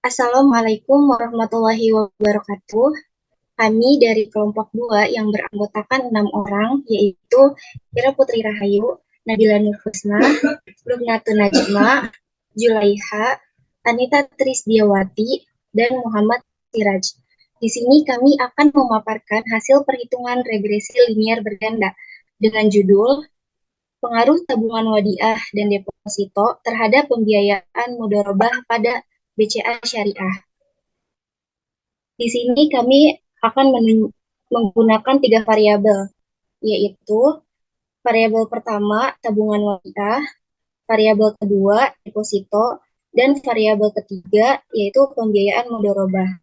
Assalamualaikum warahmatullahi wabarakatuh. Kami dari kelompok 2 yang beranggotakan 6 orang, yaitu Ira Putri Rahayu, Nabila Nurhusna, Lubnatun Najma, Julaiha, Anita Trisdiawati, dan Muhammad Siraj. Di sini kami akan memaparkan hasil perhitungan regresi linier berganda dengan judul Pengaruh tabungan wadiah dan deposito terhadap pembiayaan mudharabah pada BCA Syariah. Di sini kami akan menggunakan 3 variabel, yaitu variabel pertama tabungan wadiah, variabel kedua deposito, dan variabel ketiga yaitu pembiayaan mudharabah.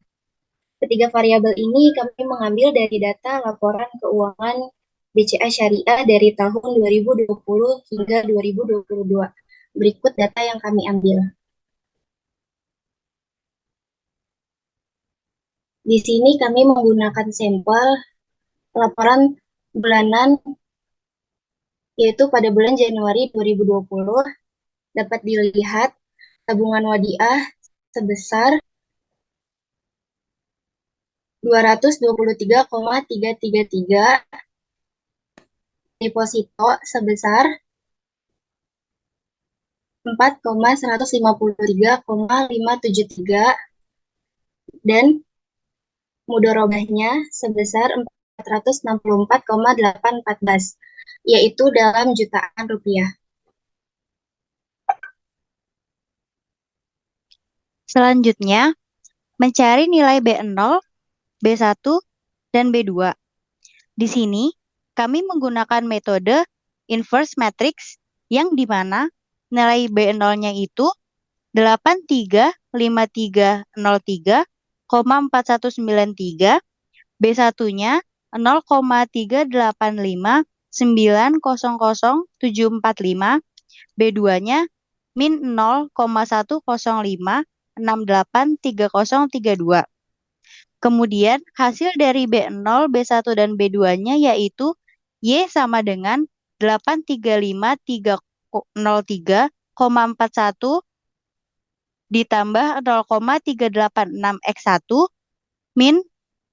Ketiga variabel ini kami mengambil dari data laporan keuangan BCA Syariah dari tahun 2020 hingga 2022. Berikut data yang kami ambil. Di sini kami menggunakan sampel laporan bulanan, yaitu pada bulan Januari 2020 dapat dilihat tabungan wadiah sebesar 223,333, deposito sebesar 4,153,573, dan mudharabahnya sebesar 464,814, yaitu dalam jutaan rupiah. Selanjutnya, mencari nilai B0, B1, dan B2. Di sini, kami menggunakan metode inverse matrix yang di mana nilai B0-nya itu 835303,4193, B1-nya 0,385900745, B2-nya min 0,105683032. Kemudian hasil dari B0, B1, dan B2-nya yaitu Y sama dengan 835303,41 ditambah 0,386X1 min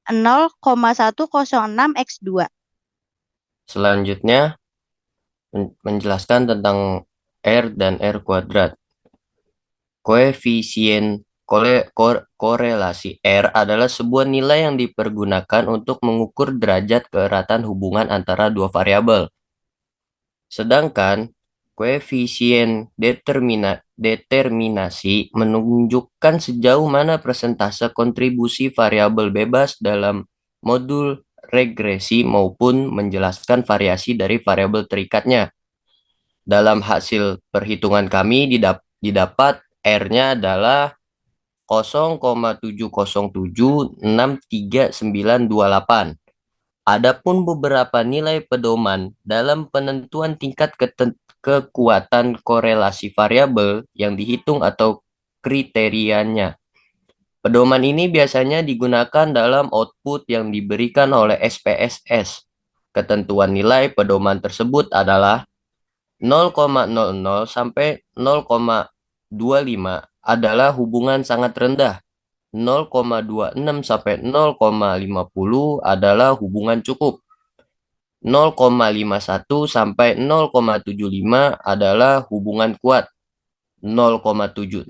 0,106X2. Selanjutnya, menjelaskan tentang R dan R kuadrat. Koefisien korelasi R adalah sebuah nilai yang dipergunakan untuk mengukur derajat keeratan hubungan antara dua variabel. Sedangkan koefisien determinasi menunjukkan sejauh mana persentase kontribusi variabel bebas dalam modul regresi maupun menjelaskan variasi dari variabel terikatnya. Dalam hasil perhitungan kami didapat R-nya adalah 0,7076398. Adapun beberapa nilai pedoman dalam penentuan tingkat kekuatan korelasi variabel yang dihitung atau kriterianya. Pedoman ini biasanya digunakan dalam output yang diberikan oleh SPSS. Ketentuan nilai pedoman tersebut adalah 0,00 sampai 0,25 adalah hubungan sangat rendah. 0,26 sampai 0,50 adalah hubungan cukup. 0,51 sampai 0,75 adalah hubungan kuat. 0,76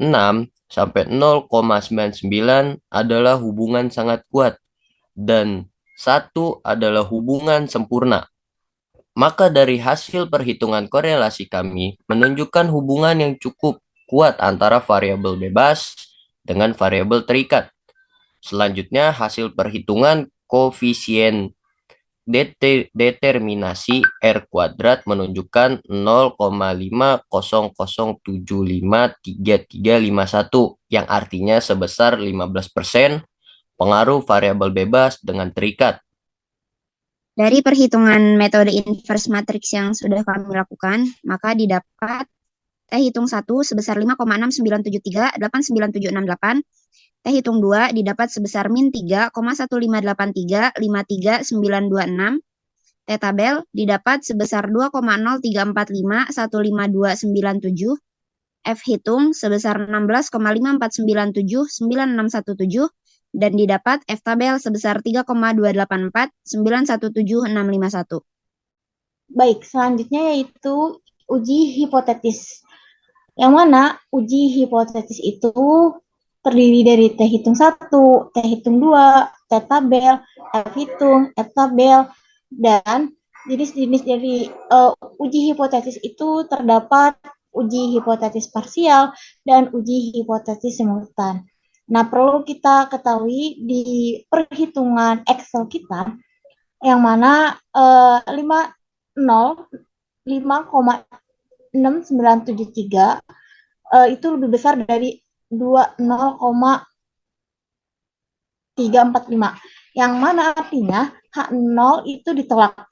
sampai 0,99 adalah hubungan sangat kuat. Dan 1 adalah hubungan sempurna. Maka dari hasil perhitungan korelasi kami menunjukkan hubungan yang cukup kuat antara variabel bebas dengan variabel terikat. Selanjutnya hasil perhitungan koefisien determinasi R kuadrat menunjukkan 0,500753351 yang artinya sebesar 15% pengaruh variabel bebas dengan terikat. Dari perhitungan metode inverse matrix yang sudah kami lakukan, maka didapat T hitung 1 sebesar 5,6973,89768. T hitung 2 didapat sebesar min 3,1583,53926. T tabel didapat sebesar 2,0345,15297. F hitung sebesar 16,5497917 dan didapat F tabel sebesar 3,284917651. Baik, selanjutnya yaitu uji hipotetis. Yang mana uji hipotetis itu terdiri dari T hitung 1, T hitung 2, T tabel, F hitung, F tabel, dan jenis-jenis dari uji hipotetis itu terdapat uji hipotetis parsial dan uji hipotetis simultan. Nah, perlu kita ketahui di perhitungan Excel kita, yang mana 5,6973 itu lebih besar dari 20,345, yang mana artinya H0 itu ditolak.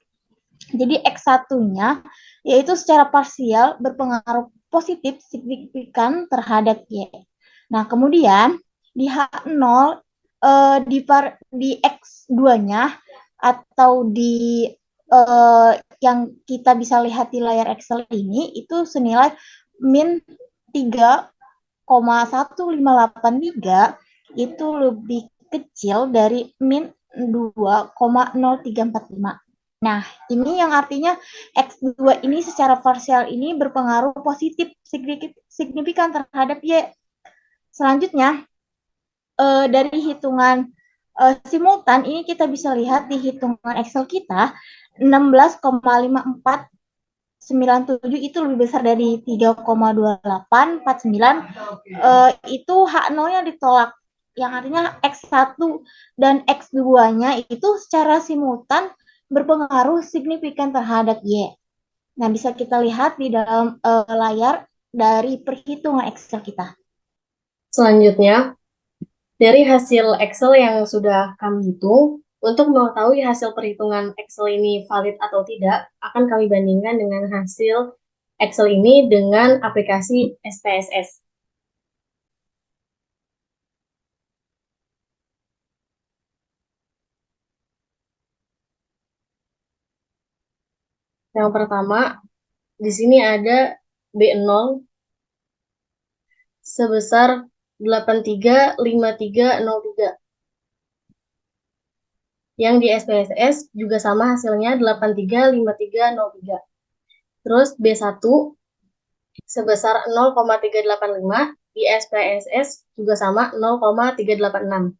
Jadi X1-nya yaitu secara parsial berpengaruh positif signifikan terhadap Y. Nah, kemudian di H0 di X2-nya atau di yang kita bisa lihat di layar Excel ini itu senilai min 3,1583 itu lebih kecil dari min 2,0345. Nah, ini yang artinya X2 ini secara parsial ini berpengaruh positif signifikan terhadap Y. Selanjutnya, dari hitungan simultan ini kita bisa lihat di hitungan Excel kita 16,5497 itu lebih besar dari 3,2849. Itu H0-nya ditolak, yang artinya X1 dan X2-nya itu secara simultan berpengaruh signifikan terhadap Y. Nah, bisa kita lihat di dalam layar dari perhitungan Excel kita. Selanjutnya, dari hasil Excel yang sudah kami hitung, untuk mengetahui hasil perhitungan Excel ini valid atau tidak, akan kami bandingkan dengan hasil Excel ini dengan aplikasi SPSS. Yang pertama, di sini ada B0 sebesar 835303. Yang di SPSS juga sama hasilnya 835303. Terus B1 sebesar 0,385, di SPSS juga sama 0,386.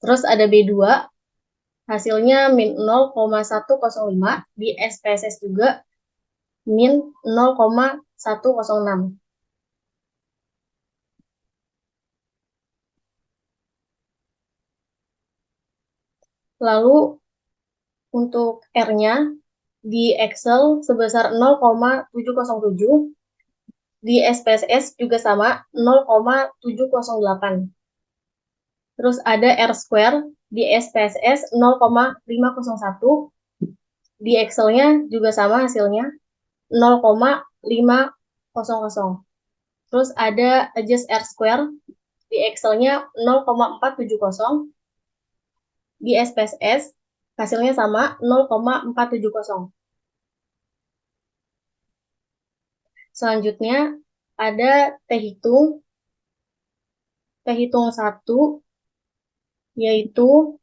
Terus ada B2 hasilnya min 0,105, di SPSS juga min 0,106. Lalu untuk R-nya di Excel sebesar 0,707, di SPSS juga sama 0,708. Terus ada R square di SPSS 0,501, di Excel-nya juga sama hasilnya 0,500. Terus ada adjust R square di Excel-nya 0,470, di SPSS hasilnya sama 0,470. Selanjutnya ada T hitung 1 yaitu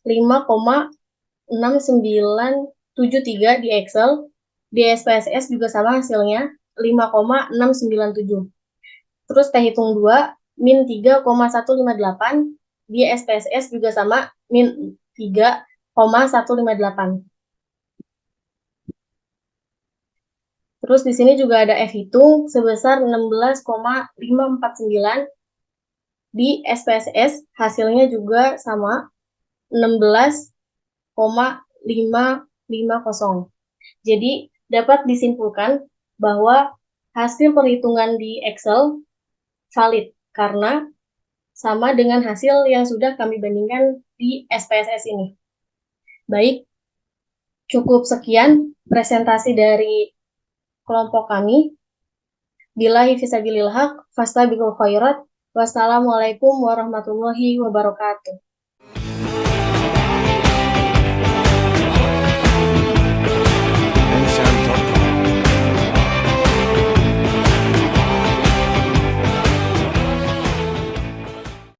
5,6973 di Excel, di SPSS juga sama hasilnya 5,697. Terus T hitung 2 min 3,158, di SPSS juga sama min 3,158. Terus di sini juga ada F hitung sebesar 16,549, di SPSS hasilnya juga sama 16,550. Jadi dapat disimpulkan bahwa hasil perhitungan di Excel valid karena sama dengan hasil yang sudah kami bandingkan di SPSS ini. Baik, cukup sekian presentasi dari kelompok kami. Billahi fisabilil haq, fastabiqul khairat. Wassalamualaikum warahmatullahi wabarakatuh.